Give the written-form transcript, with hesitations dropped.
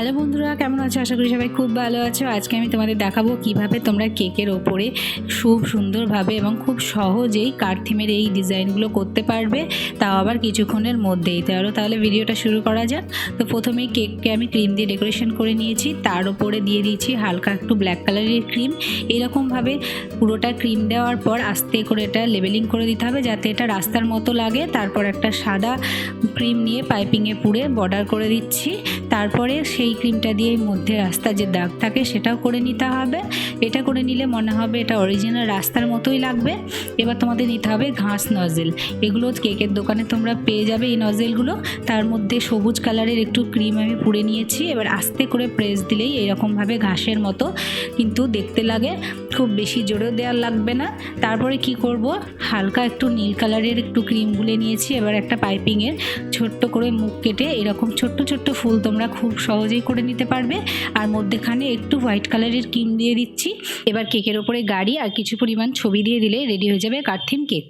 Hello বন্ধুরা, কেমন আছো? আশা করি সবাই খুব ভালো আছো। আজকে আমি তোমাদের দেখাবো কিভাবে তোমরা কেকের ওপরে খুব সুন্দরভাবে এবং খুব সহজেই কার্ড থিমের এই ডিজাইনগুলো করতে পারবে, তাও আবার কিছুক্ষণের মধ্যেই। তাহলে ভিডিওটা শুরু করা যাক। তো প্রথমেই কেককে আমি ক্রিম দিয়ে ডেকোরেশন করে নিয়েছি, তার উপরে দিয়ে দিয়েছি হালকা একটু ব্ল্যাক কালারের ক্রিম। এরকমভাবে পুরোটা ক্রিম দেওয়ার পর আস্তে করে এটা লেবেলিং করে দিতে হবে যাতে এটা রাস্তার মতো লাগে। তারপর একটা সাদা ক্রিম নিয়ে পাইপিংয়ে পুড়ে বর্ডার করে দিচ্ছি। তারপরে সেই ক্রিমটা দিয়ে মধ্যে রাস্তার যে দাগ থাকে সেটাও করে নিতে হবে। এটা করে নিলে মনে হবে এটা অরিজিনাল রাস্তার মতোই লাগবে। এবার তোমাদের নিতে হবে ঘাস নজেল। এগুলো কেকের দোকানে তোমরা পেয়ে যাবে এই নজেলগুলো। তার মধ্যে সবুজ কালারের একটু ক্রিম আমি পুড়ে নিয়েছি। এবার আস্তে করে প্রেস দিলেই এরকমভাবে ঘাসের মতো কিন্তু দেখতে লাগে, খুব বেশি জোরেও দেওয়ার লাগবে না। তারপরে কি করব, হালকা একটু নীল কালারের একটু ক্রিম গুলে নিয়েছি। এবার একটা পাইপিংয়ের ছোট্ট করে মুখ কেটে এরকম ছোট্ট ছোট্ট ফুল তোমরা খুব সহজেই করে নিতে পারবে। আর মধ্যেখানে একটু হোয়াইট কালারের ক্রিম দিয়ে দিচ্ছি। এবার কেকের ওপরে গাড়ি আর কিছু পরিমাণ ছবি দিয়ে দিলে রেডি হয়ে যাবে কার্ড থিম কেক।